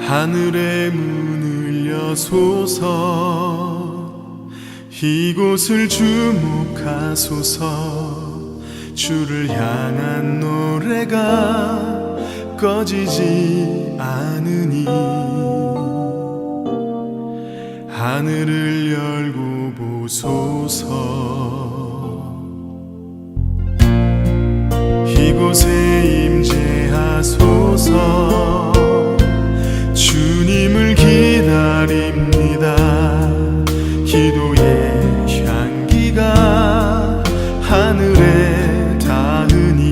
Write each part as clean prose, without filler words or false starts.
하늘의 문을 여소서 이곳을 주목하소서 주를 향한 노래가 꺼지지 않으니 하늘을 열고 보소서 이곳에 임재하소서 주님을 기다립니다 기도의 향기가 하늘에 닿으니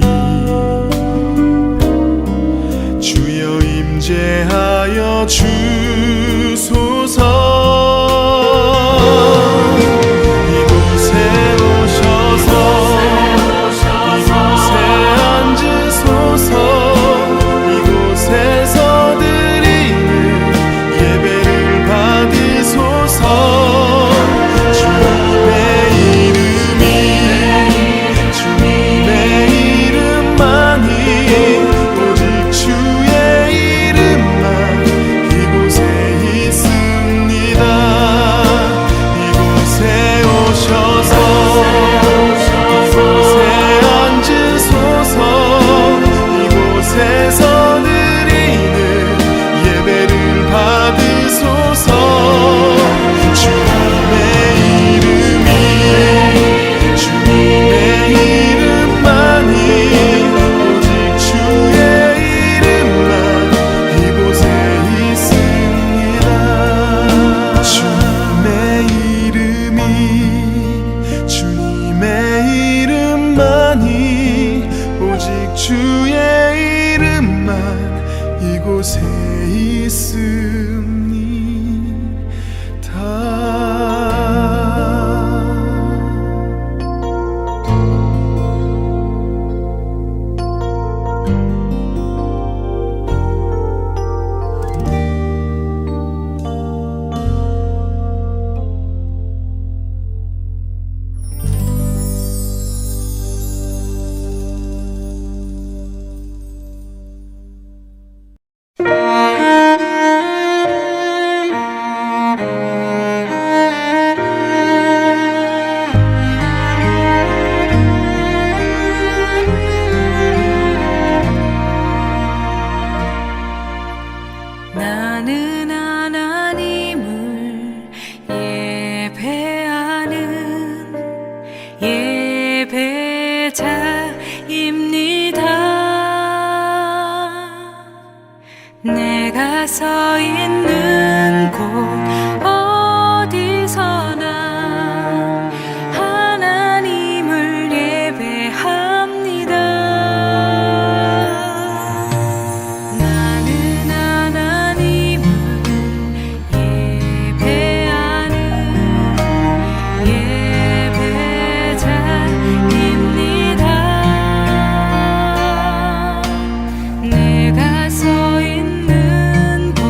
주여 임재하여 주소서 내가 서 있는 곳 어디서나 하나님을 예배합니다. 나는 하나님을 예배하는 예배자입니다. 내가 서 있는 곳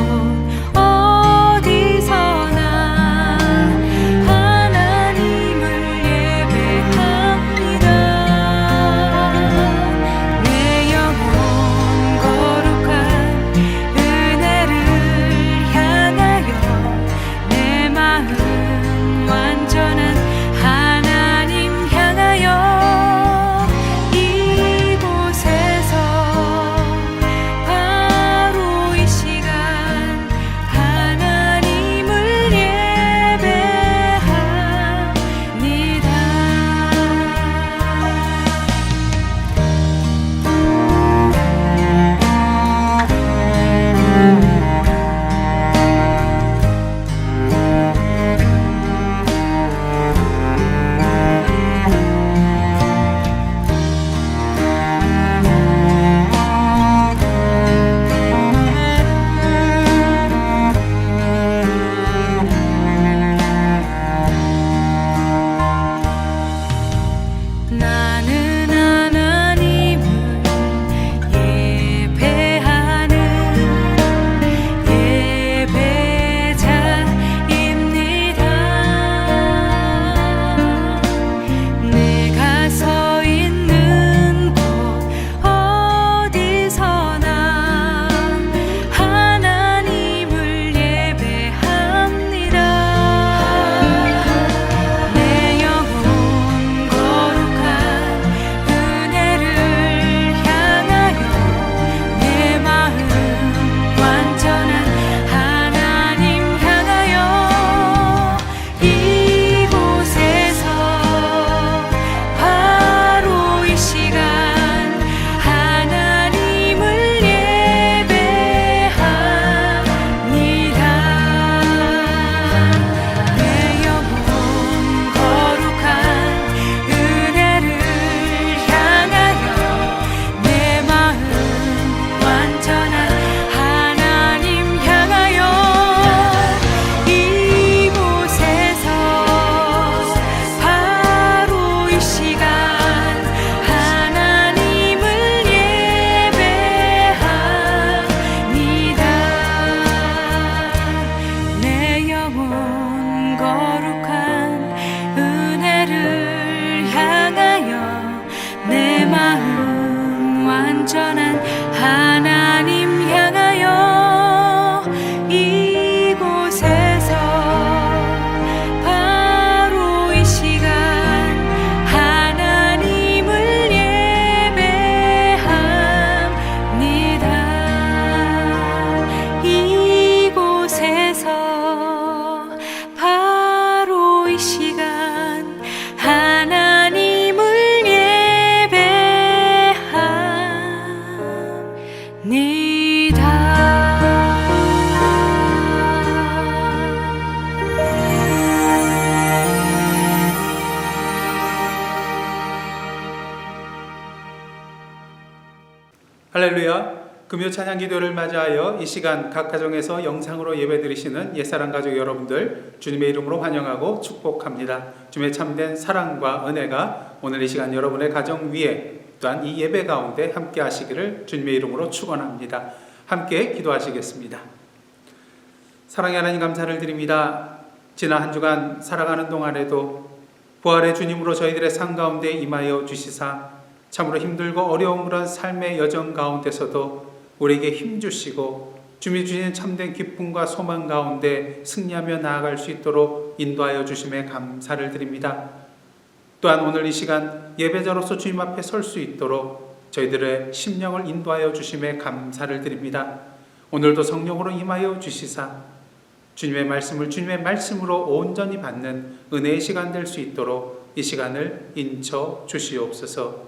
금요 찬양 기도를 맞이하여 이 시간 각 가정에서 영상으로 예배드리시는 옛사랑 가족 여러분들 주님의 이름으로 환영하고 축복합니다. 주님의 참된 사랑과 은혜가 오늘 이 시간 여러분의 가정 위에 또한 이 예배 가운데 함께 하시기를 주님의 이름으로 축원합니다. 함께 기도하시겠습니다. 사랑의 하나님 감사를 드립니다. 지난 한 주간 살아가는 동안에도 부활의 주님으로 저희들의 삶 가운데 임하여 주시사 참으로 힘들고 어려운 그런 삶의 여정 가운데서도 우리에게 힘주시고 주님이 주시는 참된 기쁨과 소망 가운데 승리하며 나아갈 수 있도록 인도하여 주심에 감사를 드립니다. 또한 오늘 이 시간 예배자로서 주님 앞에 설 수 있도록 저희들의 심령을 인도하여 주심에 감사를 드립니다. 오늘도 성령으로 임하여 주시사 주님의 말씀을 주님의 말씀으로 온전히 받는 은혜의 시간 될 수 있도록 이 시간을 인쳐 주시옵소서.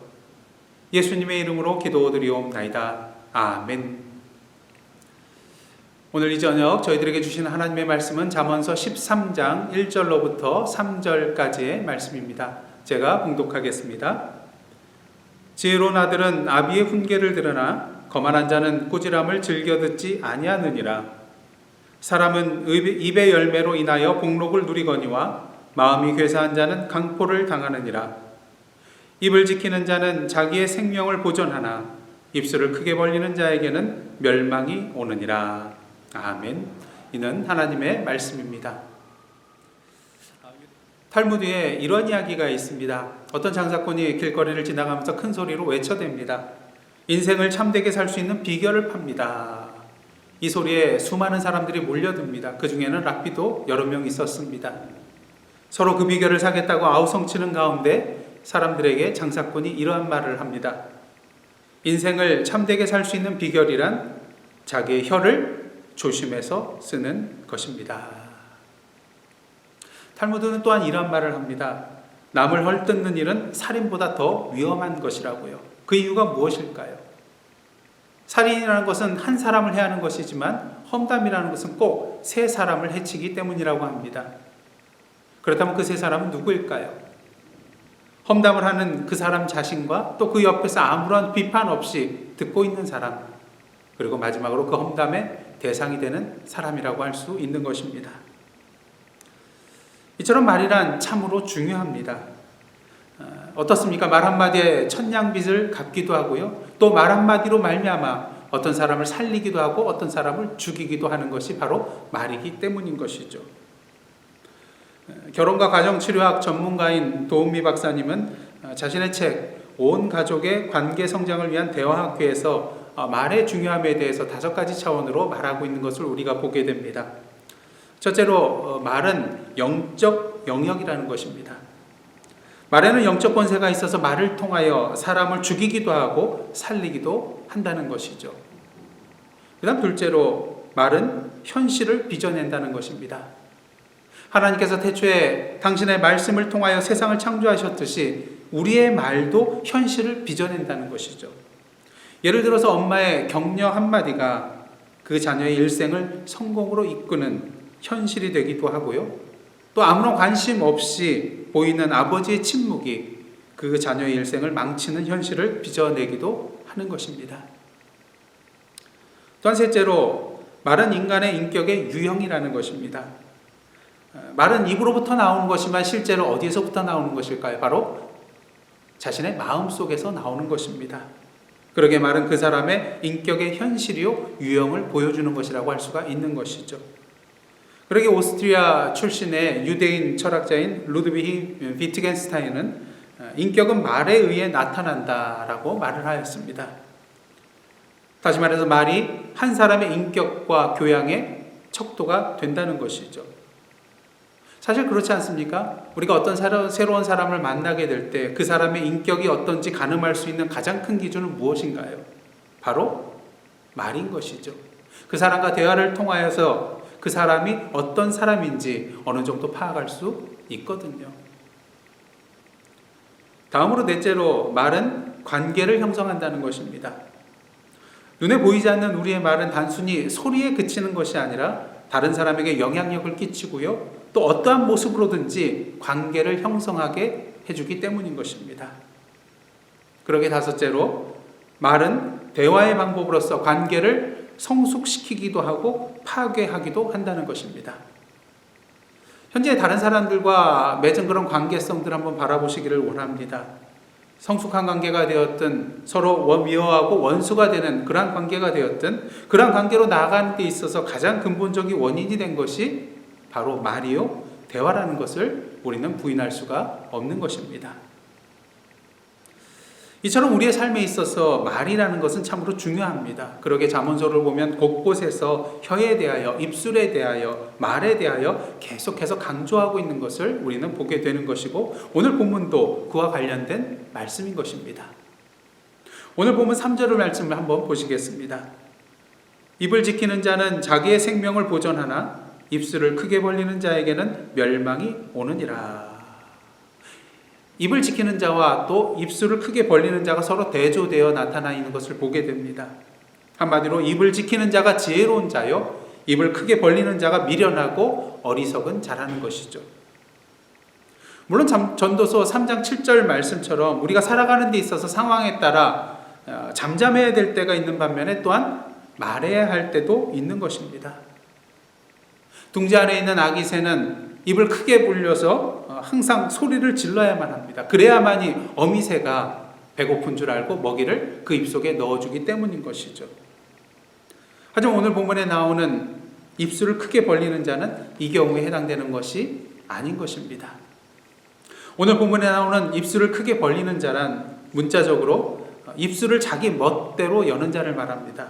예수님의 이름으로 기도드리옵나이다. 아멘. 오늘 이 저녁 저희들에게 주신 하나님의 말씀은 잠언서 13장 1절로부터 3절까지의 말씀입니다. 제가 봉독하겠습니다. 지혜로운 아들은 아비의 훈계를 들으나 거만한 자는 꾸지람을 즐겨 듣지 아니하느니라. 사람은 입의 열매로 인하여 복록을 누리거니와 마음이 괴사한 자는 강포를 당하느니라. 입을 지키는 자는 자기의 생명을 보존하나 입술을 크게 벌리는 자에게는 멸망이 오느니라. 아멘. 이는 하나님의 말씀입니다. 탈무드에 이런 이야기가 있습니다. 어떤 장사꾼이 길거리를 지나가면서 큰 소리로 외쳐댑니다. 인생을 참되게 살 수 있는 비결을 팝니다. 이 소리에 수많은 사람들이 몰려듭니다. 그 중에는 랍비도 여러 명 있었습니다. 서로 그 비결을 사겠다고 아우성치는 가운데 사람들에게 장사꾼이 이러한 말을 합니다. 인생을 참되게 살 수 있는 비결이란 자기의 혀를 조심해서 쓰는 것입니다. 탈무드는 또한 이러한 말을 합니다. 남을 헐뜯는 일은 살인보다 더 위험한 것이라고요. 그 이유가 무엇일까요? 살인이라는 것은 한 사람을 해하는 것이지만 험담이라는 것은 꼭 세 사람을 해치기 때문이라고 합니다. 그렇다면 그 세 사람은 누구일까요? 험담을 하는 그 사람 자신과 또 그 옆에서 아무런 비판 없이 듣고 있는 사람, 그리고 마지막으로 그 험담의 대상이 되는 사람이라고 할 수 있는 것입니다. 이처럼 말이란 참으로 중요합니다. 어떻습니까? 말 한마디에 천냥빚을 갚기도 하고요. 또 말 한마디로 말미암아 어떤 사람을 살리기도 하고 어떤 사람을 죽이기도 하는 것이 바로 말이기 때문인 것이죠. 결혼과 가정치료학 전문가인 도은미 박사님은 자신의 책 온 가족의 관계 성장을 위한 대화학회에서 말의 중요함에 대해서 5가지 차원으로 말하고 있는 것을 우리가 보게 됩니다. 첫째로 말은 영적 영역이라는 것입니다. 말에는 영적 권세가 있어서 말을 통하여 사람을 죽이기도 하고 살리기도 한다는 것이죠. 그 다음 둘째로 말은 현실을 빚어낸다는 것입니다. 하나님께서 태초에 당신의 말씀을 통하여 세상을 창조하셨듯이 우리의 말도 현실을 빚어낸다는 것이죠. 예를 들어서 엄마의 격려 한마디가 그 자녀의 일생을 성공으로 이끄는 현실이 되기도 하고요. 또 아무런 관심 없이 보이는 아버지의 침묵이 그 자녀의 일생을 망치는 현실을 빚어내기도 하는 것입니다. 또한 셋째로 말은 인간의 인격의 유형이라는 것입니다. 말은 입으로부터 나오는 것이지만 실제로 어디에서부터 나오는 것일까요? 바로 자신의 마음속에서 나오는 것입니다. 그러게 말은 그 사람의 인격의 현실이요 유형을 보여주는 것이라고 할 수가 있는 것이죠. 그러게 오스트리아 출신의 유대인 철학자인 루드비히 비트겐스타인은 인격은 말에 의해 나타난다라고 말을 하였습니다. 다시 말해서 말이 한 사람의 인격과 교양의 척도가 된다는 것이죠. 사실 그렇지 않습니까? 우리가 어떤 새로운 사람을 만나게 될 때 그 사람의 인격이 어떤지 가늠할 수 있는 가장 큰 기준은 무엇인가요? 바로 말인 것이죠. 그 사람과 대화를 통하여서 그 사람이 어떤 사람인지 어느 정도 파악할 수 있거든요. 다음으로 넷째로 말은 관계를 형성한다는 것입니다. 눈에 보이지 않는 우리의 말은 단순히 소리에 그치는 것이 아니라 다른 사람에게 영향력을 끼치고요. 또 어떠한 모습으로든지 관계를 형성하게 해주기 때문인 것입니다. 그러게 다섯째로 말은 대화의 방법으로서 관계를 성숙시키기도 하고 파괴하기도 한다는 것입니다. 현재 다른 사람들과 맺은 그런 관계성들 한번 바라보시기를 원합니다. 성숙한 관계가 되었든 서로 미워하고 원수가 되는 그러한 관계가 되었든 그러한 관계로 나아가는 데 있어서 가장 근본적인 원인이 된 것이 바로 말이요, 대화라는 것을 우리는 부인할 수가 없는 것입니다. 이처럼 우리의 삶에 있어서 말이라는 것은 참으로 중요합니다. 그러게 잠언서를 보면 곳곳에서 혀에 대하여, 입술에 대하여, 말에 대하여 계속해서 강조하고 있는 것을 우리는 보게 되는 것이고, 오늘 본문도 그와 관련된 말씀인 것입니다. 오늘 본문 3절 말씀을 한번 보시겠습니다. 입을 지키는 자는 자기의 생명을 보존하나 입술을 크게 벌리는 자에게는 멸망이 오느니라. 입을 지키는 자와 또 입술을 크게 벌리는 자가 서로 대조되어 나타나 있는 것을 보게 됩니다. 한마디로 입을 지키는 자가 지혜로운 자요, 입을 크게 벌리는 자가 미련하고 어리석은 자라는 것이죠. 물론 전도서 3장 7절 말씀처럼 우리가 살아가는 데 있어서 상황에 따라 잠잠해야 될 때가 있는 반면에 또한 말해야 할 때도 있는 것입니다. 둥지 안에 있는 아기 새는 입을 크게 벌려서 항상 소리를 질러야만 합니다. 그래야만이 어미새가 배고픈 줄 알고 먹이를 그 입속에 넣어주기 때문인 것이죠. 하지만 오늘 본문에 나오는 입술을 크게 벌리는 자는 이 경우에 해당되는 것이 아닌 것입니다. 오늘 본문에 나오는 입술을 크게 벌리는 자란 문자적으로 입술을 자기 멋대로 여는 자를 말합니다.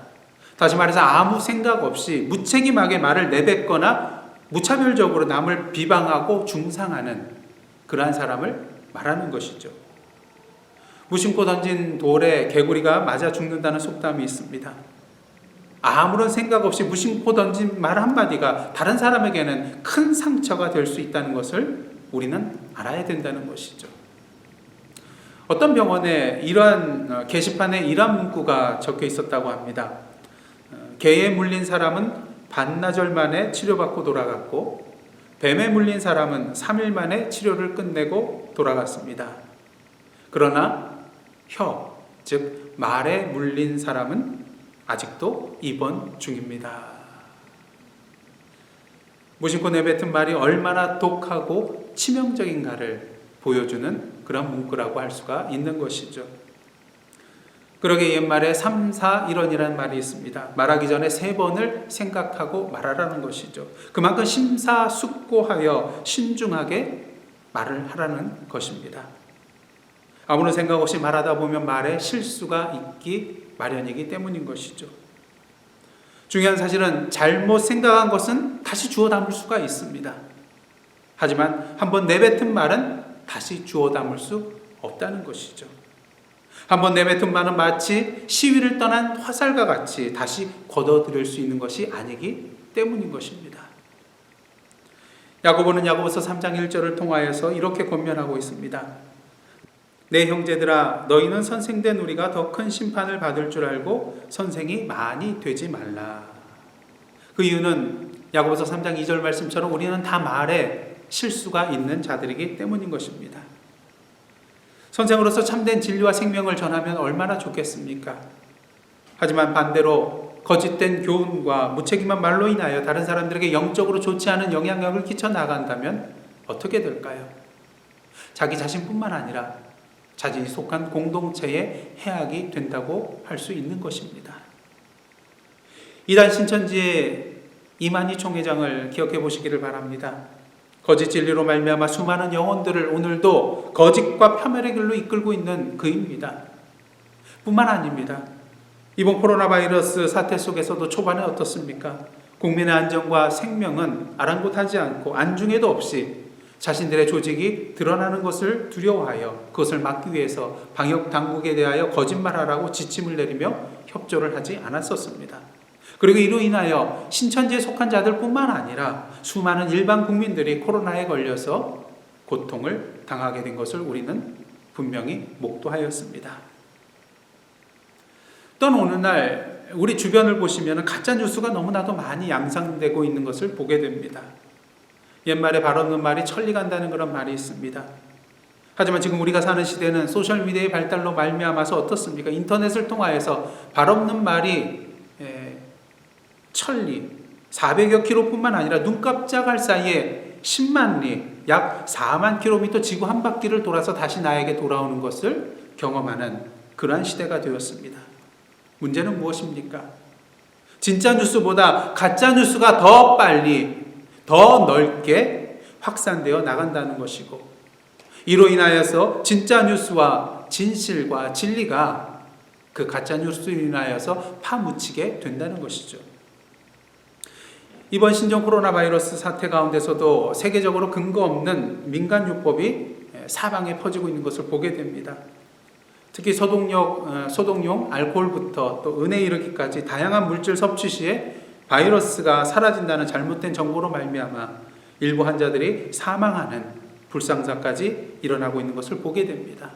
다시 말해서 아무 생각 없이 무책임하게 말을 내뱉거나 무차별적으로 남을 비방하고 중상하는 그러한 사람을 말하는 것이죠. 무심코 던진 돌에 개구리가 맞아 죽는다는 속담이 있습니다. 아무런 생각 없이 무심코 던진 말 한마디가 다른 사람에게는 큰 상처가 될 수 있다는 것을 우리는 알아야 된다는 것이죠. 어떤 병원에 이러한 게시판에 이러한 문구가 적혀 있었다고 합니다. 개에 물린 사람은 반나절 만에 치료받고 돌아갔고 뱀에 물린 사람은 3일 만에 치료를 끝내고 돌아갔습니다. 그러나 혀, 즉 말에 물린 사람은 아직도 입원 중입니다. 무심코 내뱉은 말이 얼마나 독하고 치명적인가를 보여주는 그런 문구라고 할 수가 있는 것이죠. 그러게 옛말에 3, 4, 1원이라는 말이 있습니다. 말하기 전에 3번을 생각하고 말하라는 것이죠. 그만큼 심사숙고하여 신중하게 말을 하라는 것입니다. 아무런 생각 없이 말하다 보면 말에 실수가 있기 마련이기 때문인 것이죠. 중요한 사실은 잘못 생각한 것은 다시 주워 담을 수가 있습니다. 하지만 한번 내뱉은 말은 다시 주워 담을 수 없다는 것이죠. 한번 내뱉은 말은 마치 시위를 떠난 화살과 같이 다시 걷어들일 수 있는 것이 아니기 때문인 것입니다. 야고보는 야고보서 3장 1절을 통하여서 이렇게 권면하고 있습니다. 내 형제들아, 너희는 선생된 우리가 더 큰 심판을 받을 줄 알고 선생이 많이 되지 말라. 그 이유는 야고보서 3장 2절 말씀처럼 우리는 다 말에 실수가 있는 자들이기 때문인 것입니다. 선생으로서 참된 진리와 생명을 전하면 얼마나 좋겠습니까? 하지만 반대로 거짓된 교훈과 무책임한 말로 인하여 다른 사람들에게 영적으로 좋지 않은 영향력을 끼쳐 나간다면 어떻게 될까요? 자기 자신뿐만 아니라 자신이 속한 공동체에 해악이 된다고 할 수 있는 것입니다. 이단 신천지의 이만희 총회장을 기억해 보시기를 바랍니다. 거짓 진리로 말미암아 수많은 영혼들을 오늘도 거짓과 파멸의 길로 이끌고 있는 그입니다. 뿐만 아닙니다. 이번 코로나 바이러스 사태 속에서도 초반에 어떻습니까? 국민의 안전과 생명은 아랑곳하지 않고 안중에도 없이 자신들의 조직이 드러나는 것을 두려워하여 그것을 막기 위해서 방역 당국에 대하여 거짓말하라고 지침을 내리며 협조를 하지 않았었습니다. 그리고 이로 인하여 신천지에 속한 자들뿐만 아니라 수많은 일반 국민들이 코로나에 걸려서 고통을 당하게 된 것을 우리는 분명히 목도하였습니다. 또한 어느 날 우리 주변을 보시면 가짜 뉴스가 너무나도 많이 양상되고 있는 것을 보게 됩니다. 옛말에 발 없는 말이 천리 간다는 그런 말이 있습니다. 하지만 지금 우리가 사는 시대는 소셜미디어의 발달로 말미암아서 어떻습니까? 인터넷을 통하여서 발 없는 말이 천리, 400여 킬로뿐만 아니라 눈 깜짝할 사이에 10만 리, 약 4만 킬로미터 지구 한 바퀴를 돌아서 다시 나에게 돌아오는 것을 경험하는 그러한 시대가 되었습니다. 문제는 무엇입니까? 진짜 뉴스보다 가짜 뉴스가 더 빨리, 더 넓게 확산되어 나간다는 것이고, 이로 인하여서 진짜 뉴스와 진실과 진리가 그 가짜 뉴스로 인하여서 파묻히게 된다는 것이죠. 이번 신종 코로나 바이러스 사태 가운데서도 세계적으로 근거 없는 민간요법이 사방에 퍼지고 있는 것을 보게 됩니다. 특히 소독용 알코올부터 또 은에 이르기까지 다양한 물질 섭취 시에 바이러스가 사라진다는 잘못된 정보로 말미암아 일부 환자들이 사망하는 불상사까지 일어나고 있는 것을 보게 됩니다.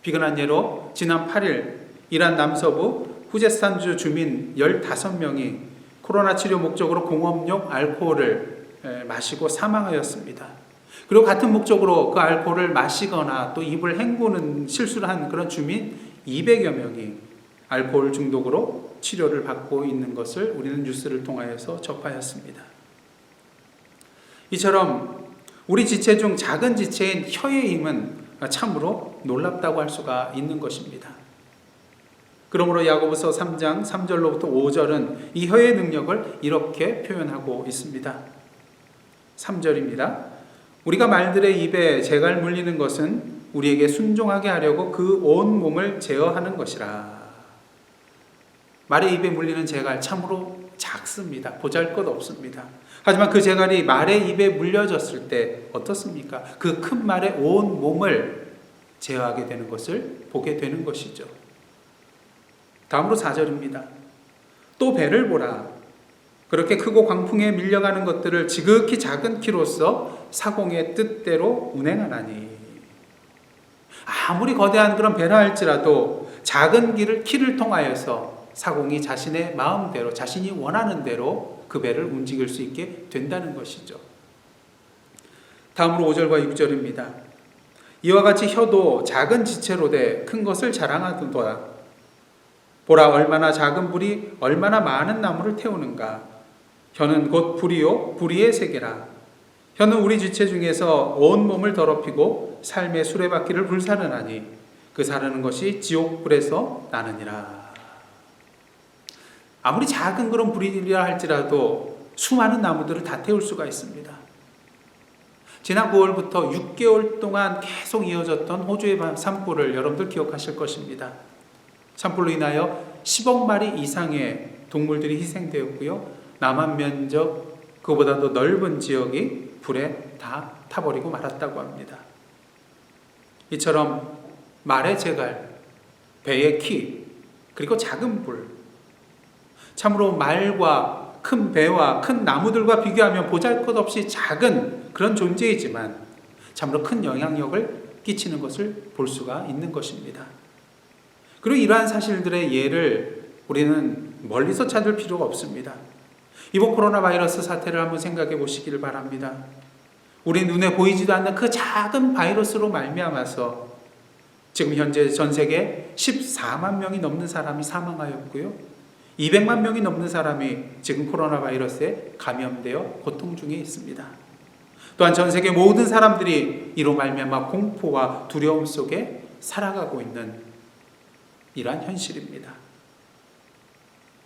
비근한 예로 지난 8일 이란 남서부 후제산주 주민 15명이 코로나 치료 목적으로 공업용 알코올을 마시고 사망하였습니다. 그리고 같은 목적으로 그 알코올을 마시거나 또 입을 헹구는 실수를 한 그런 주민 200여 명이 알코올 중독으로 치료를 받고 있는 것을 우리는 뉴스를 통하여서 접하였습니다. 이처럼 우리 지체 중 작은 지체인 혀의 힘은 참으로 놀랍다고 할 수가 있는 것입니다. 그러므로 야고보서 3장 3절로부터 5절은 이 혀의 능력을 이렇게 표현하고 있습니다. 3절입니다. 우리가 말들의 입에 재갈 물리는 것은 우리에게 순종하게 하려고 그 온 몸을 제어하는 것이라. 말의 입에 물리는 재갈 참으로 작습니다. 보잘것없습니다. 하지만 그 재갈이 말의 입에 물려졌을 때 어떻습니까? 그 큰 말의 온 몸을 제어하게 되는 것을 보게 되는 것이죠. 다음으로 4절입니다. 또 배를 보라. 그렇게 크고 광풍에 밀려가는 것들을 지극히 작은 키로서 사공의 뜻대로 운행하나니. 아무리 거대한 그런 배라 할지라도 작은 키를 통하여서 사공이 자신의 마음대로, 자신이 원하는 대로 그 배를 움직일 수 있게 된다는 것이죠. 다음으로 5절과 6절입니다. 이와 같이 혀도 작은 지체로 돼 큰 것을 자랑하도다. 보라, 얼마나 작은 불이 얼마나 많은 나무를 태우는가. 혀는 곧 불이요 불의의 세계라. 혀는 우리 지체 중에서 온 몸을 더럽히고 삶의 수레바퀴를 불사르나니 그 사르는 것이 지옥불에서 나느니라. 아무리 작은 그런 불이라 할지라도 수많은 나무들을 다 태울 수가 있습니다. 지난 9월부터 6개월 동안 계속 이어졌던 호주의 산불을 여러분들 기억하실 것입니다. 산불로 인하여 10억 마리 이상의 동물들이 희생되었고요. 남한 면적 그보다도 넓은 지역이 불에 다 타버리고 말았다고 합니다. 이처럼 말의 재갈, 배의 키, 그리고 작은 불, 참으로 말과 큰 배와 큰 나무들과 비교하면 보잘것없이 작은 그런 존재이지만 참으로 큰 영향력을 끼치는 것을 볼 수가 있는 것입니다. 그리고 이러한 사실들의 예를 우리는 멀리서 찾을 필요가 없습니다. 이번 코로나 바이러스 사태를 한번 생각해 보시기를 바랍니다. 우리 눈에 보이지도 않는 그 작은 바이러스로 말미암아서 지금 현재 전 세계 14만 명이 넘는 사람이 사망하였고요. 200만 명이 넘는 사람이 지금 코로나 바이러스에 감염되어 고통 중에 있습니다. 또한 전 세계 모든 사람들이 이로 말미암아 공포와 두려움 속에 살아가고 있는 이러한 현실입니다.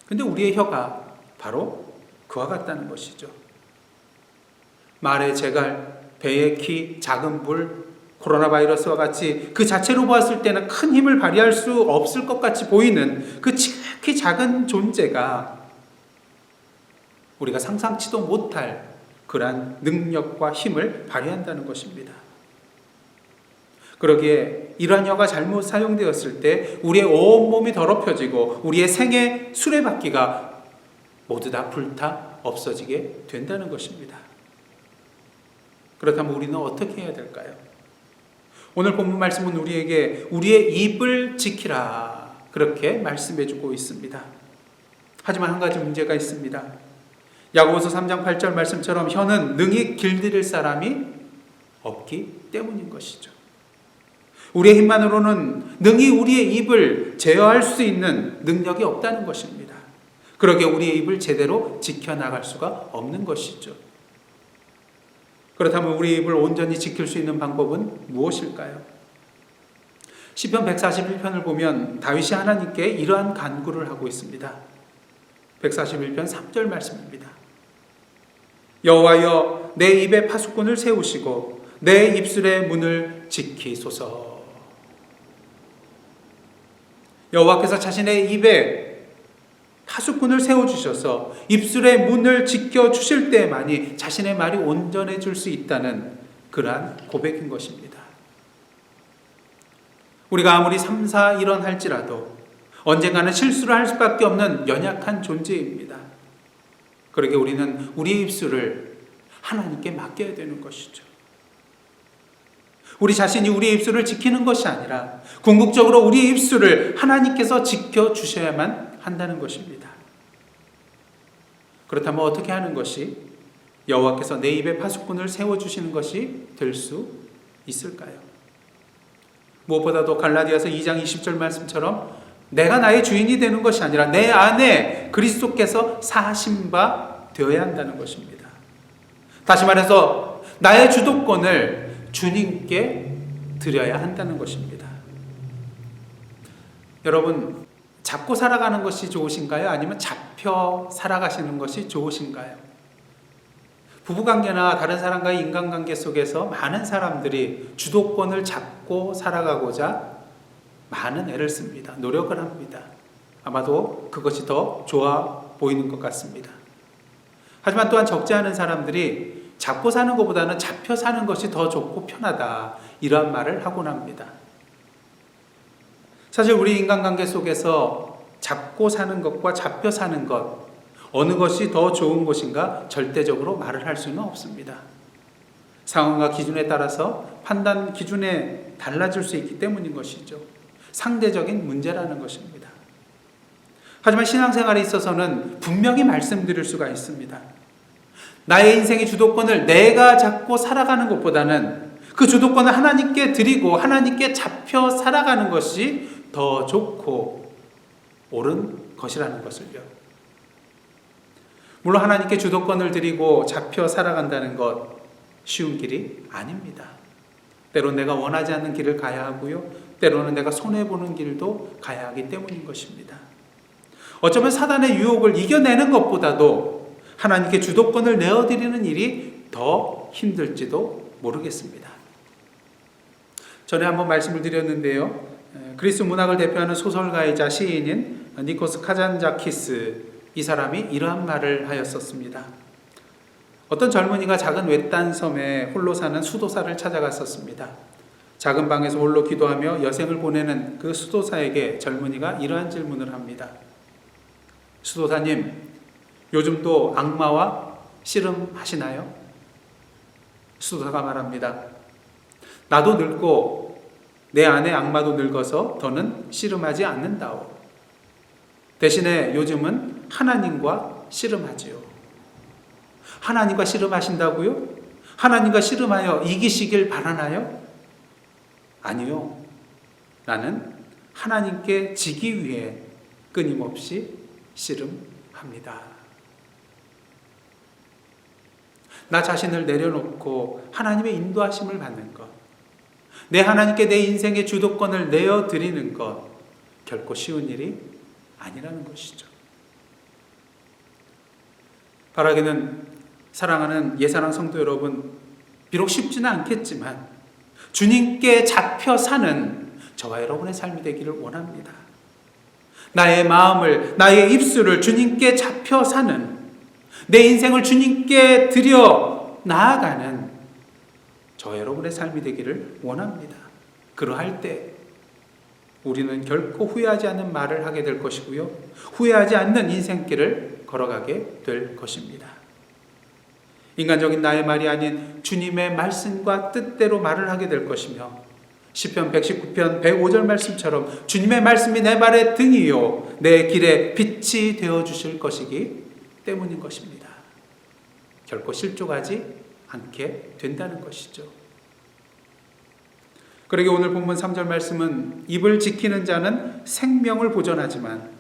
근데 우리의 혀가 바로 그와 같다는 것이죠. 말의 재갈, 배의 키, 작은 불, 코로나 바이러스와 같이 그 자체로 보았을 때는 큰 힘을 발휘할 수 없을 것 같이 보이는 그 지극히 작은 존재가 우리가 상상치도 못할 그러한 능력과 힘을 발휘한다는 것입니다. 그러기에 이러한 혀가 잘못 사용되었을 때 우리의 온몸이 더럽혀지고 우리의 생의 수레바퀴가 모두 다 불타 없어지게 된다는 것입니다. 그렇다면 우리는 어떻게 해야 될까요? 오늘 본문 말씀은 우리에게 우리의 입을 지키라 그렇게 말씀해주고 있습니다. 하지만 한 가지 문제가 있습니다. 야고보서 3장 8절 말씀처럼 혀는 능히 길들일 사람이 없기 때문인 것이죠. 우리의 힘만으로는 능히 우리의 입을 제어할 수 있는 능력이 없다는 것입니다. 그러게 우리의 입을 제대로 지켜나갈 수가 없는 것이죠. 그렇다면 우리 입을 온전히 지킬 수 있는 방법은 무엇일까요? 시편 141편을 보면 다윗이 하나님께 이러한 간구를 하고 있습니다. 141편 3절 말씀입니다. 여호와여, 내 입에 파수꾼을 세우시고 내 입술의 문을 지키소서. 여호와께서 자신의 입에 파수꾼을 세워주셔서 입술의 문을 지켜주실 때만이 자신의 말이 온전해질 수 있다는 그러한 고백인 것입니다. 우리가 아무리 삼사일원할지라도 언젠가는 실수를 할 수밖에 없는 연약한 존재입니다. 그러게 우리는 우리의 입술을 하나님께 맡겨야 되는 것이죠. 우리 자신이 우리의 입술을 지키는 것이 아니라 궁극적으로 우리의 입술을 하나님께서 지켜주셔야만 한다는 것입니다. 그렇다면 어떻게 하는 것이 여호와께서 내 입에 파수꾼을 세워주시는 것이 될 수 있을까요? 무엇보다도 갈라디아서 2장 20절 말씀처럼 내가 나의 주인이 되는 것이 아니라 내 안에 그리스도께서 사신 바 되어야 한다는 것입니다. 다시 말해서 나의 주도권을 주님께 드려야 한다는 것입니다. 여러분, 잡고 살아가는 것이 좋으신가요? 아니면 잡혀 살아가시는 것이 좋으신가요? 부부관계나 다른 사람과의 인간관계 속에서 많은 사람들이 주도권을 잡고 살아가고자 많은 애를 씁니다. 노력을 합니다. 아마도 그것이 더 좋아 보이는 것 같습니다. 하지만 또한 적지 않은 사람들이 잡고 사는 것보다는 잡혀 사는 것이 더 좋고 편하다, 이러한 말을 하곤 합니다. 사실 우리 인간관계 속에서 잡고 사는 것과 잡혀 사는 것, 어느 것이 더 좋은 것인가 절대적으로 말을 할 수는 없습니다. 상황과 기준에 따라서 판단 기준에 달라질 수 있기 때문인 것이죠. 상대적인 문제라는 것입니다. 하지만 신앙생활에 있어서는 분명히 말씀드릴 수가 있습니다. 나의 인생의 주도권을 내가 잡고 살아가는 것보다는 그 주도권을 하나님께 드리고 하나님께 잡혀 살아가는 것이 더 좋고 옳은 것이라는 것을요. 물론 하나님께 주도권을 드리고 잡혀 살아간다는 것 쉬운 길이 아닙니다. 때로는 내가 원하지 않는 길을 가야 하고요. 때로는 내가 손해보는 길도 가야 하기 때문인 것입니다. 어쩌면 사단의 유혹을 이겨내는 것보다도 하나님께 주도권을 내어드리는 일이 더 힘들지도 모르겠습니다. 전에 한번 말씀을 드렸는데요. 그리스 문학을 대표하는 소설가이자 시인인 니코스 카잔자키스, 이 사람이 이러한 말을 하였었습니다. 어떤 젊은이가 작은 외딴 섬에 홀로 사는 수도사를 찾아갔었습니다. 작은 방에서 홀로 기도하며 여생을 보내는 그 수도사에게 젊은이가 이러한 질문을 합니다. 수도사님, 요즘도 악마와 씨름하시나요? 수도사가 말합니다. 나도 늙고 내 안에 악마도 늙어서 더는 씨름하지 않는다오. 대신에 요즘은 하나님과 씨름하지요. 하나님과 씨름하신다고요? 하나님과 씨름하여 이기시길 바라나요? 아니요. 나는 하나님께 지기 위해 끊임없이 씨름합니다. 나 자신을 내려놓고 하나님의 인도하심을 받는 것, 내 하나님께 내 인생의 주도권을 내어드리는 것, 결코 쉬운 일이 아니라는 것이죠. 바라기는 사랑하는 예사랑 성도 여러분, 비록 쉽지는 않겠지만 주님께 잡혀 사는 저와 여러분의 삶이 되기를 원합니다. 나의 마음을, 나의 입술을 주님께 잡혀 사는, 내 인생을 주님께 드려 나아가는 저와 여러분의 삶이 되기를 원합니다. 그러할 때 우리는 결코 후회하지 않는 말을 하게 될 것이고요. 후회하지 않는 인생길을 걸어가게 될 것입니다. 인간적인 나의 말이 아닌 주님의 말씀과 뜻대로 말을 하게 될 것이며 시편 119편 105절 말씀처럼 주님의 말씀이 내 발의 등이요 내 길에 빛이 되어주실 것이기 때문인 것입니다. 결코 실족하지 않게 된다는 것이죠. 그러게 오늘 본문 3절 말씀은 입을 지키는 자는 생명을 보존하지만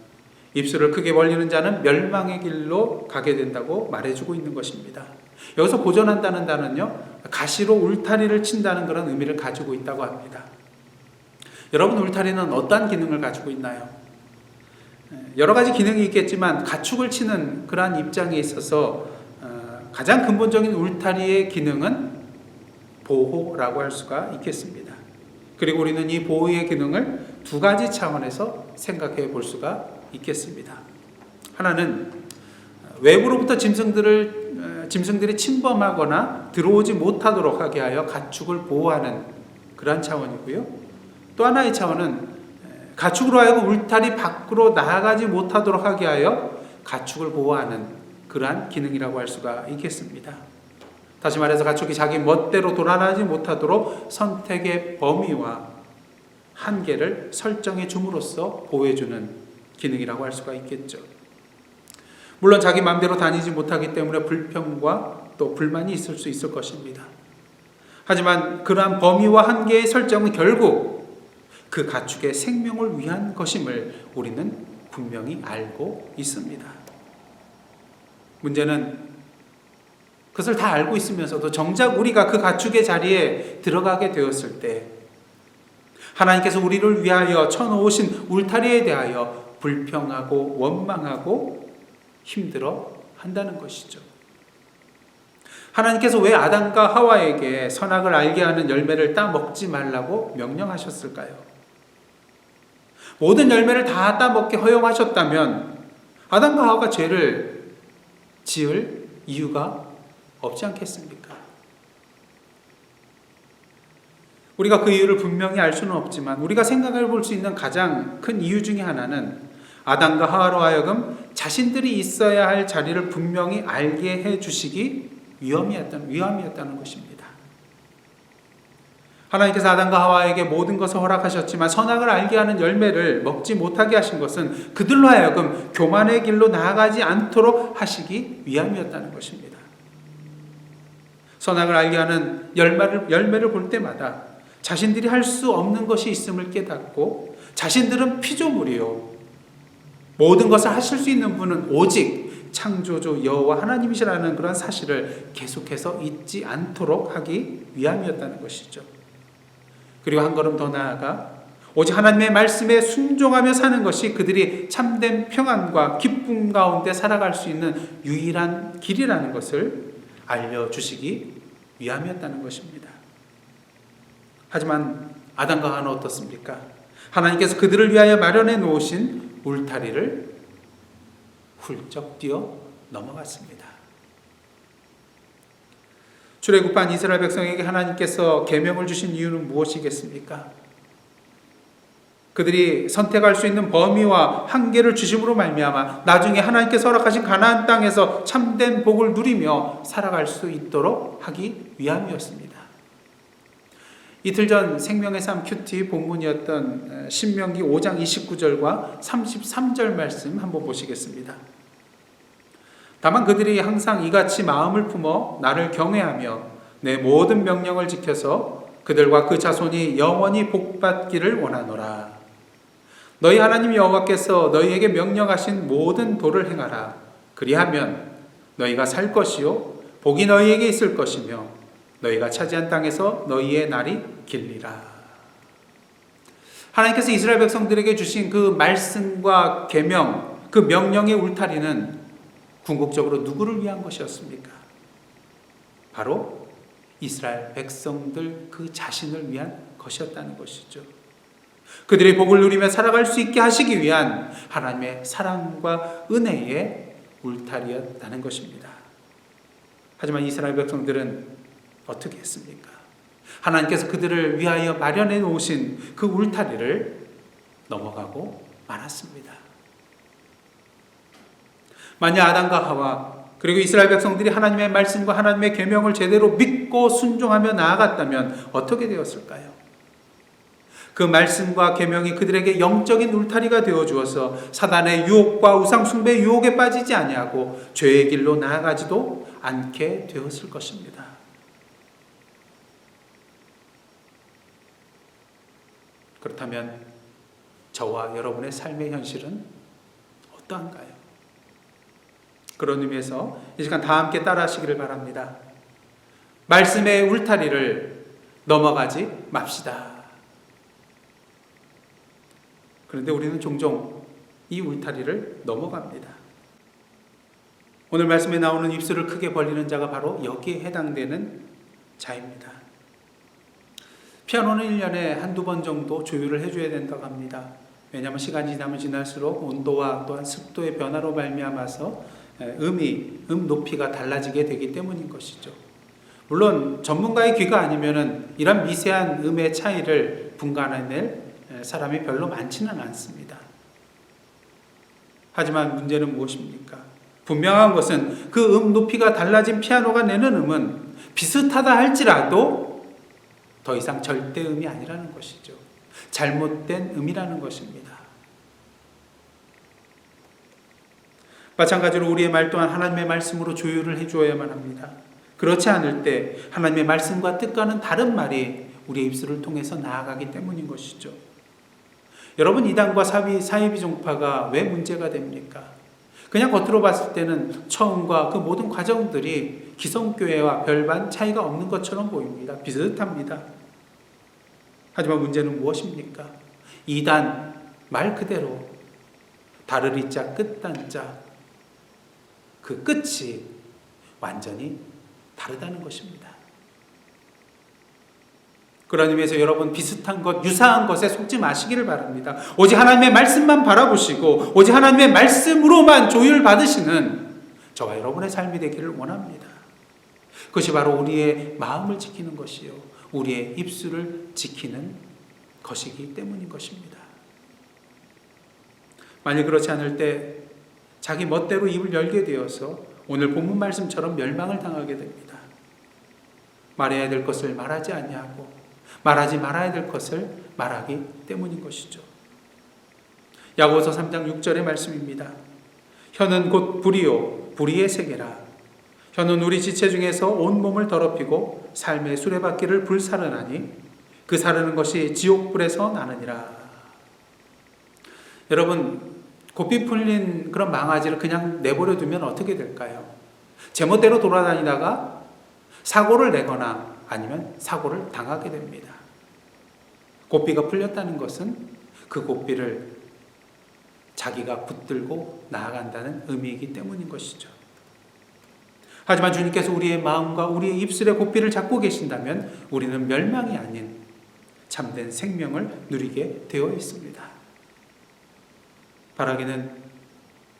입술을 크게 벌리는 자는 멸망의 길로 가게 된다고 말해주고 있는 것입니다. 여기서 보존한다는 단어는요, 가시로 울타리를 친다는 그런 의미를 가지고 있다고 합니다. 여러분, 울타리는 어떠한 기능을 가지고 있나요? 여러 가지 기능이 있겠지만 가축을 치는 그러한 입장에 있어서 가장 근본적인 울타리의 기능은 보호라고 할 수가 있겠습니다. 그리고 우리는 이 보호의 기능을 두 가지 차원에서 생각해 볼 수가 있겠습니다. 하나는 외부로부터 짐승들이 침범하거나 들어오지 못하도록 하게 하여 가축을 보호하는 그러한 차원이고요. 또 하나의 차원은 가축으로 하여금 울타리 밖으로 나아가지 못하도록 하게 하여 가축을 보호하는 그러한 기능이라고 할 수가 있겠습니다. 다시 말해서 가축이 자기 멋대로 돌아가지 못하도록 선택의 범위와 한계를 설정해 줌으로써 보호해주는 기능이라고 할 수가 있겠죠. 물론 자기 마음대로 다니지 못하기 때문에 불평과 또 불만이 있을 수 있을 것입니다. 하지만 그러한 범위와 한계의 설정은 결국 그 가축의 생명을 위한 것임을 우리는 분명히 알고 있습니다. 문제는 그것을 다 알고 있으면서도 정작 우리가 그 가축의 자리에 들어가게 되었을 때 하나님께서 우리를 위하여 쳐놓으신 울타리에 대하여 불평하고 원망하고 힘들어 한다는 것이죠. 하나님께서 왜 아담과 하와에게 선악을 알게 하는 열매를 따먹지 말라고 명령하셨을까요? 모든 열매를 다 따먹게 허용하셨다면 아담과 하와가 죄를 지을 이유가 없지 않겠습니까? 우리가 그 이유를 분명히 알 수는 없지만 우리가 생각해 볼 수 있는 가장 큰 이유 중에 하나는 아담과 하와로 하여금 자신들이 있어야 할 자리를 분명히 알게 해 주시기 위함이었다는 것입니다. 하나님께서 아담과 하와에게 모든 것을 허락하셨지만 선악을 알게 하는 열매를 먹지 못하게 하신 것은 그들로 하여금 교만의 길로 나아가지 않도록 하시기 위함이었다는 것입니다. 선악을 알게 하는 열매를 볼 때마다 자신들이 할 수 없는 것이 있음을 깨닫고 자신들은 피조물이요 모든 것을 하실 수 있는 분은 오직 창조주 여호와 하나님이시라는 그런 사실을 계속해서 잊지 않도록 하기 위함이었다는 것이죠. 그리고 한 걸음 더 나아가 오직 하나님의 말씀에 순종하며 사는 것이 그들이 참된 평안과 기쁨 가운데 살아갈 수 있는 유일한 길이라는 것을 알려주시기 위함이었다는 것입니다. 하지만 아담과 하와는 어떻습니까? 하나님께서 그들을 위하여 마련해 놓으신 울타리를 훌쩍 뛰어 넘어갔습니다. 출애굽한 이스라엘 백성에게 하나님께서 계명을 주신 이유는 무엇이겠습니까? 그들이 선택할 수 있는 범위와 한계를 주심으로 말미암아 나중에 하나님께서 허락하신 가나안 땅에서 참된 복을 누리며 살아갈 수 있도록 하기 위함이었습니다. 이틀 전 생명의 삶 큐티 본문이었던 신명기 5장 29절과 33절 말씀 한번 보시겠습니다. 다만 그들이 항상 이같이 마음을 품어 나를 경외하며 내 모든 명령을 지켜서 그들과 그 자손이 영원히 복받기를 원하노라. 너희 하나님 여호와께서 너희에게 명령하신 모든 도를 행하라. 그리하면 너희가 살 것이요 복이 너희에게 있을 것이며 너희가 차지한 땅에서 너희의 날이 길리라. 하나님께서 이스라엘 백성들에게 주신 그 말씀과 계명, 그 명령의 울타리는 궁극적으로 누구를 위한 것이었습니까? 바로 이스라엘 백성들 그 자신을 위한 것이었다는 것이죠. 그들이 복을 누리며 살아갈 수 있게 하시기 위한 하나님의 사랑과 은혜의 울타리였다는 것입니다. 하지만 이스라엘 백성들은 어떻게 했습니까? 하나님께서 그들을 위하여 마련해 놓으신 그 울타리를 넘어가고 말았습니다. 만약 아담과 하와 그리고 이스라엘 백성들이 하나님의 말씀과 하나님의 계명을 제대로 믿고 순종하며 나아갔다면 어떻게 되었을까요? 그 말씀과 계명이 그들에게 영적인 울타리가 되어 주어서 사단의 유혹과 우상 숭배의 유혹에 빠지지 아니하고 죄의 길로 나아가지도 않게 되었을 것입니다. 그렇다면 저와 여러분의 삶의 현실은 어떠한가요? 그런 의미에서 이 시간 다 함께 따라하시기를 바랍니다. 말씀의 울타리를 넘어가지 맙시다. 그런데 우리는 종종 이 울타리를 넘어갑니다. 오늘 말씀에 나오는 입술을 크게 벌리는 자가 바로 여기에 해당되는 자입니다. 피아노는 1년에 한두 번 정도 조율을 해줘야 된다고 합니다. 왜냐하면 시간이 지나면 지날수록 온도와 또한 습도의 변화로 말미암아서 음 높이가 달라지게 되기 때문인 것이죠. 물론 전문가의 귀가 아니면은 이런 미세한 음의 차이를 분간해낼 사람이 별로 많지는 않습니다. 하지만 문제는 무엇입니까? 분명한 것은 그 음 높이가 달라진 피아노가 내는 음은 비슷하다 할지라도 더 이상 절대음이 아니라는 것이죠. 잘못된 음이라는 것입니다. 마찬가지로 우리의 말 또한 하나님의 말씀으로 조율을 해주어야만 합니다. 그렇지 않을 때 하나님의 말씀과 뜻과는 다른 말이 우리의 입술을 통해서 나아가기 때문인 것이죠. 여러분, 이단과 사이비 종파가 왜 문제가 됩니까? 그냥 겉으로 봤을 때는 처음과 그 모든 과정들이 기성교회와 별반 차이가 없는 것처럼 보입니다. 비슷합니다. 하지만 문제는 무엇입니까? 이단 말 그대로 다르리자 끝단자 그 끝이 완전히 다르다는 것입니다. 그런 의미에서 여러분, 비슷한 것, 유사한 것에 속지 마시기를 바랍니다. 오직 하나님의 말씀만 바라보시고 오직 하나님의 말씀으로만 조율받으시는 저와 여러분의 삶이 되기를 원합니다. 그것이 바로 우리의 마음을 지키는 것이요, 우리의 입술을 지키는 것이기 때문인 것입니다. 만일 그렇지 않을 때 자기 멋대로 입을 열게 되어서 오늘 본문 말씀처럼 멸망을 당하게 됩니다. 말해야 될 것을 말하지 아니하고 말하지 말아야 될 것을 말하기 때문인 것이죠. 야고보서 3장 6절의 말씀입니다. 혀는 곧 불이요 불의의 세계라. 혀는 우리 지체 중에서 온몸을 더럽히고 삶의 수레바퀴를 불사르나니 그 사르는 것이 지옥불에서 나느니라. 여러분, 고삐 풀린 그런 망아지를 그냥 내버려 두면 어떻게 될까요? 제멋대로 돌아다니다가 사고를 내거나 아니면 사고를 당하게 됩니다. 고삐가 풀렸다는 것은 그 고삐를 자기가 붙들고 나아간다는 의미이기 때문인 것이죠. 하지만 주님께서 우리의 마음과 우리의 입술의 고삐를 잡고 계신다면 우리는 멸망이 아닌 참된 생명을 누리게 되어 있습니다. 바라기는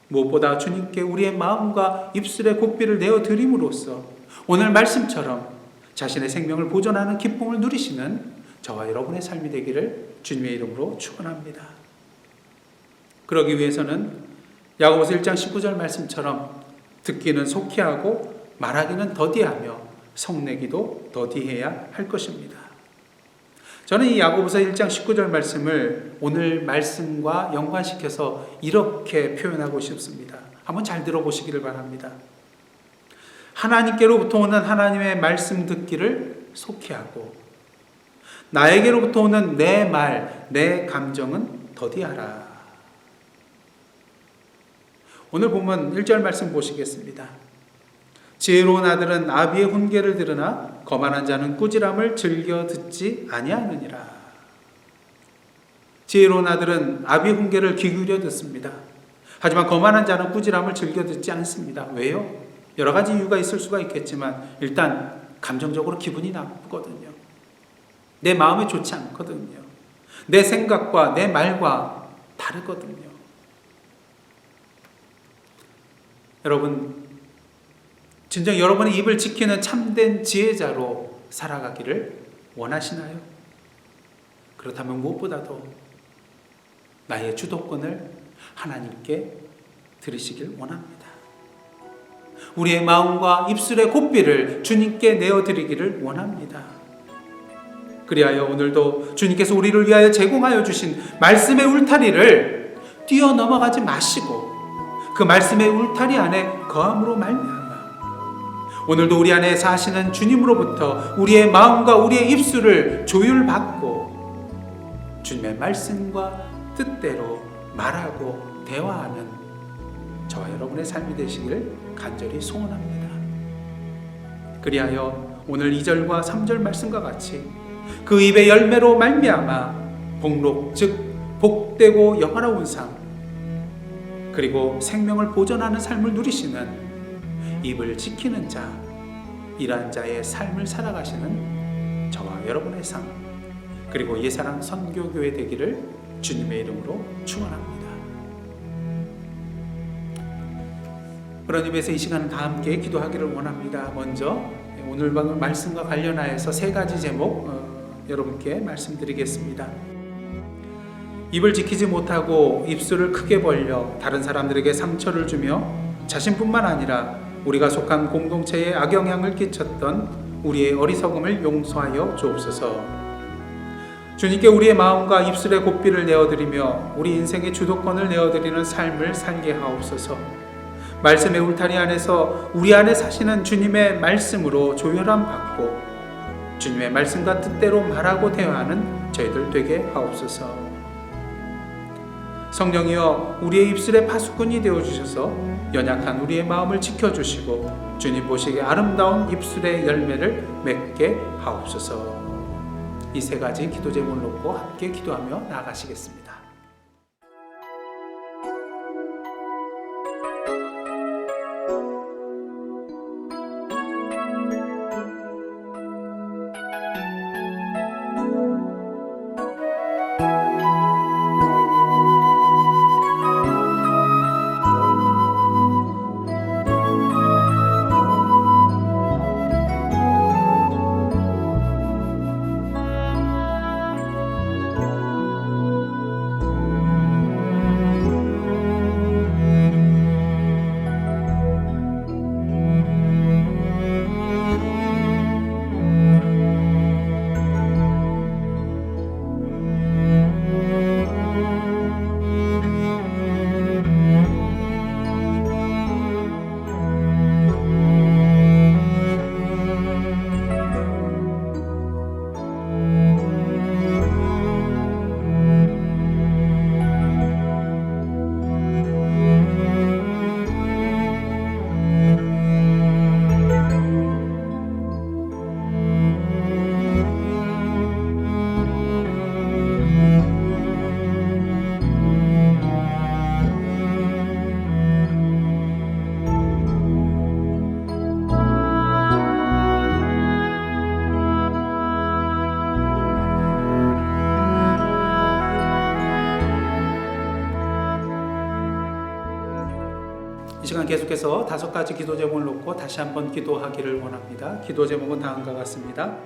무엇보다 주님께 우리의 마음과 입술의 고삐를 내어드림으로써 오늘 말씀처럼 자신의 생명을 보존하는 기쁨을 누리시는 저와 여러분의 삶이 되기를 주님의 이름으로 축원합니다. 그러기 위해서는 야고보서 1장 19절 말씀처럼 듣기는 속히 하고 말하기는 더디하며 성내기도 더디해야 할 것입니다. 저는 이 야고보서 1장 19절 말씀을 오늘 말씀과 연관시켜서 이렇게 표현하고 싶습니다. 한번 잘 들어보시기를 바랍니다. 하나님께로부터 오는 하나님의 말씀 듣기를 속히 하고 나에게로부터 오는 내 말, 내 감정은 더디하라. 오늘 본문 1절 말씀 보시겠습니다. 지혜로운 아들은 아비의 훈계를 들으나 거만한 자는 꾸지람을 즐겨 듣지 아니하느니라. 지혜로운 아들은 아비의 훈계를 귀 기울여 듣습니다. 하지만 거만한 자는 꾸지람을 즐겨 듣지 않습니다. 왜요? 여러 가지 이유가 있을 수가 있겠지만 일단 감정적으로 기분이 나쁘거든요. 내 마음에 좋지 않거든요. 내 생각과 내 말과 다르거든요. 여러분, 진정 여러분의 입을 지키는 참된 지혜자로 살아가기를 원하시나요? 그렇다면 무엇보다도 나의 주도권을 하나님께 드리시길 원합니다. 우리의 마음과 입술의 고삐를 주님께 내어드리기를 원합니다. 그리하여 오늘도 주님께서 우리를 위하여 제공하여 주신 말씀의 울타리를 뛰어넘어가지 마시고 그 말씀의 울타리 안에 거함으로 말미암아 오늘도 우리 안에 사시는 주님으로부터 우리의 마음과 우리의 입술을 조율받고 주님의 말씀과 뜻대로 말하고 대화하는 저와 여러분의 삶이 되시기를 간절히 소원합니다. 그리하여 오늘 2절과 3절 말씀과 같이 그 입의 열매로 말미암아 복록 즉 복되고 영화로운 삶 그리고 생명을 보존하는 삶을 누리시는 입을 지키는 자 이러한 자의 삶을 살아가시는 저와 여러분의 삶 그리고 예사랑 선교교회 되기를 주님의 이름으로 축원합니다. 그런 의미에서 이 시간은 다 함께 기도하기를 원합니다. 먼저 오늘 말씀과 관련하여서 3가지 제목 여러분께 말씀드리겠습니다. 입을 지키지 못하고 입술을 크게 벌려 다른 사람들에게 상처를 주며 자신뿐만 아니라 우리가 속한 공동체에 악영향을 끼쳤던 우리의 어리석음을 용서하여 주옵소서. 주님께 우리의 마음과 입술의 고삐를 내어드리며 우리 인생의 주도권을 내어드리는 삶을 살게 하옵소서. 말씀의 울타리 안에서 우리 안에 사시는 주님의 말씀으로 조혈함 받고 주님의 말씀과 뜻대로 말하고 대화하는 저희들 되게 하옵소서. 성령이여 우리의 입술의 파수꾼이 되어주셔서 연약한 우리의 마음을 지켜주시고 주님 보시기에 아름다운 입술의 열매를 맺게 하옵소서. 이 3가지 기도 제목을 놓고 함께 기도하며 나아가시겠습니다. 이 시간 계속해서 5가지 기도 제목을 놓고 다시 한번 기도하기를 원합니다. 기도 제목은 다음과 같습니다.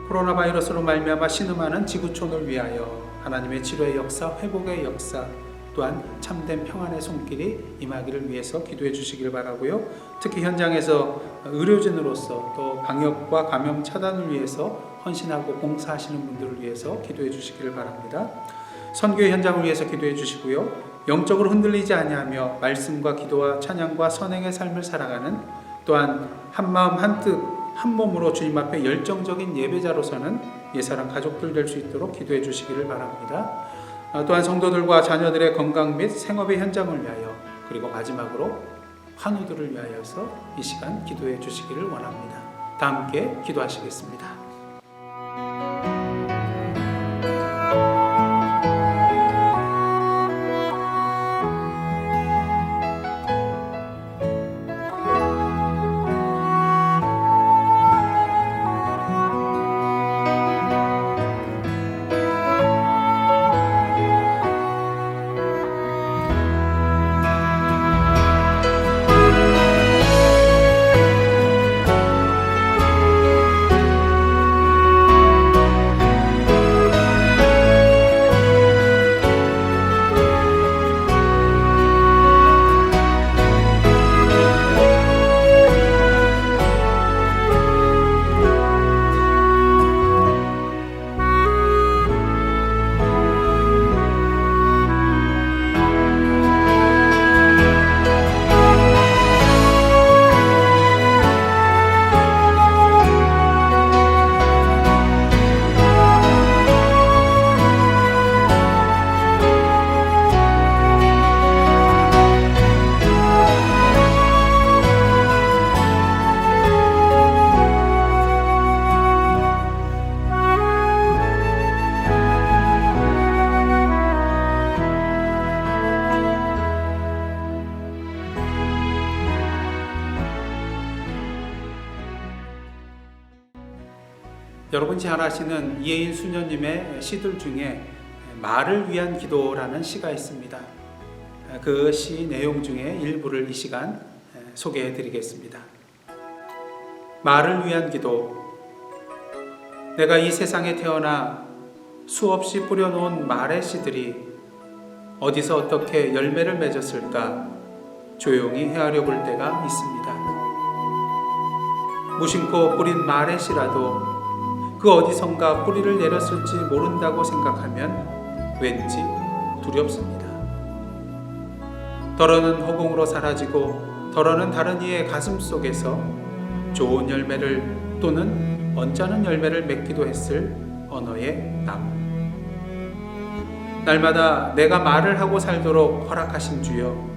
코로나 바이러스로 말미암아 신음하는 지구촌을 위하여 하나님의 치료의 역사, 회복의 역사, 또한 참된 평안의 손길이 임하기를 위해서 기도해 주시길 바라고요. 특히 현장에서 의료진으로서 또 방역과 감염 차단을 위해서 헌신하고 봉사하시는 분들을 위해서 기도해 주시기를 바랍니다. 선교의 현장을 위해서 기도해 주시고요. 영적으로 흔들리지 아니하며 말씀과 기도와 찬양과 선행의 삶을 살아가는 또한 한마음 한뜻 한몸으로 주님 앞에 열정적인 예배자로서는 예사랑 가족들 될 수 있도록 기도해 주시기를 바랍니다. 또한 성도들과 자녀들의 건강 및 생업의 현장을 위하여 그리고 마지막으로 환우들을 위하여서 이 시간 기도해 주시기를 원합니다. 다 함께 기도하시겠습니다. 여러분 잘 아시는 이혜인 수녀님의 시들 중에 말을 위한 기도라는 시가 있습니다. 그 시 내용 중에 일부를 이 시간 소개해 드리겠습니다. 말을 위한 기도. 내가 이 세상에 태어나 수없이 뿌려놓은 말의 씨들이 어디서 어떻게 열매를 맺었을까 조용히 헤아려 볼 때가 있습니다. 무심코 뿌린 말의 씨라도 그 어디선가 뿌리를 내렸을지 모른다고 생각하면 왠지 두렵습니다. 덜어는 허공으로 사라지고 덜어는 다른 이의 가슴 속에서 좋은 열매를 또는 언짢은 열매를 맺기도 했을 언어의 나무. 날마다 내가 말을 하고 살도록 허락하신 주여,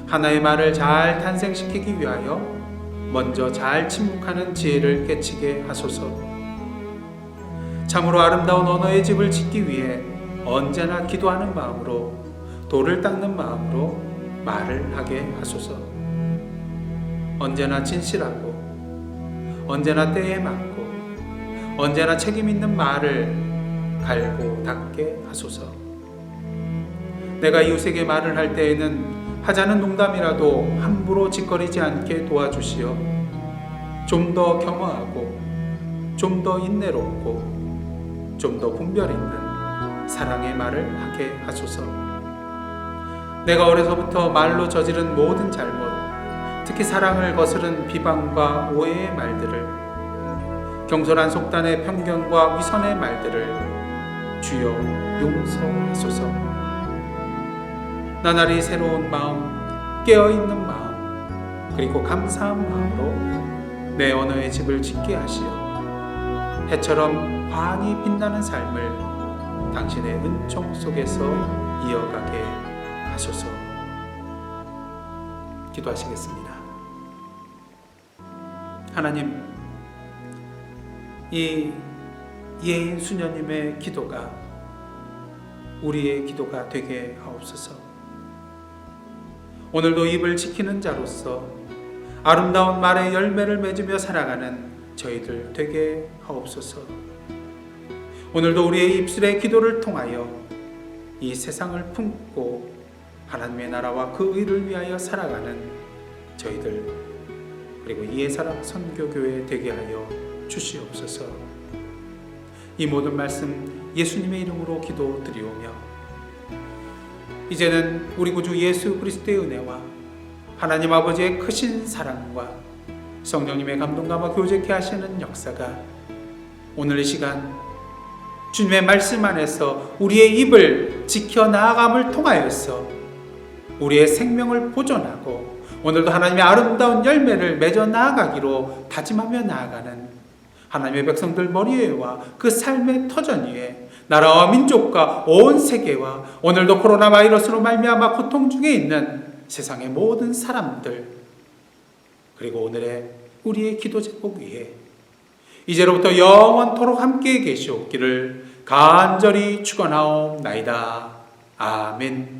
하나의 말을 잘 탄생시키기 위하여 먼저 잘 침묵하는 지혜를 깨치게 하소서. 참으로 아름다운 언어의 집을 짓기 위해 언제나 기도하는 마음으로, 돌을 닦는 마음으로 말을 하게 하소서. 언제나 진실하고 언제나 때에 맞고 언제나 책임 있는 말을 갈고 닦게 하소서. 내가 이웃에게 말을 할 때에는 하자는 농담이라도 함부로 짓거리지 않게 도와주시어 좀 더 겸허하고 좀 더 인내롭고 좀 더 분별 있는 사랑의 말을 하게 하소서. 내가 어려서부터 말로 저지른 모든 잘못, 특히 사랑을 거스른 비방과 오해의 말들을, 경솔한 속단의 편견과 위선의 말들을 주여 용서하소서. 나날이 새로운 마음, 깨어있는 마음, 그리고 감사한 마음으로 내 언어의 집을 짓게 하시어 해처럼 환히 빛나는 삶을 당신의 은총 속에서 이어가게 하소서. 기도하시겠습니다. 하나님, 이 이혜인 수녀님의 기도가 우리의 기도가 되게 하옵소서. 오늘도 입을 지키는 자로서 아름다운 말의 열매를 맺으며 살아가는 저희들 되게 하옵소서. 오늘도 우리의 입술의 기도를 통하여 이 세상을 품고 하나님의 나라와 그 의를 위하여 살아가는 저희들, 그리고 이해사랑 선교교회 되게 하여 주시옵소서. 이 모든 말씀 예수님의 이름으로 기도드리오며, 이제는 우리 구주 예수 그리스도의 은혜와 하나님 아버지의 크신 사랑과 성령님의 감동감화 교제케 하시는 역사가 오늘 이 시간 주님의 말씀 안에서 우리의 입을 지켜나아감을 통하여서 우리의 생명을 보존하고 오늘도 하나님의 아름다운 열매를 맺어 나아가기로 다짐하며 나아가는 하나님의 백성들 머리에와 그 삶의 터전 위에 나라와 민족과 온 세계와 오늘도 코로나 바이러스로 말미암아 고통 중에 있는 세상의 모든 사람들, 그리고 오늘의 우리의 기도 제목 위에 이제로부터 영원토록 함께 계시옵기를 간절히 축원하옵나이다. 아멘.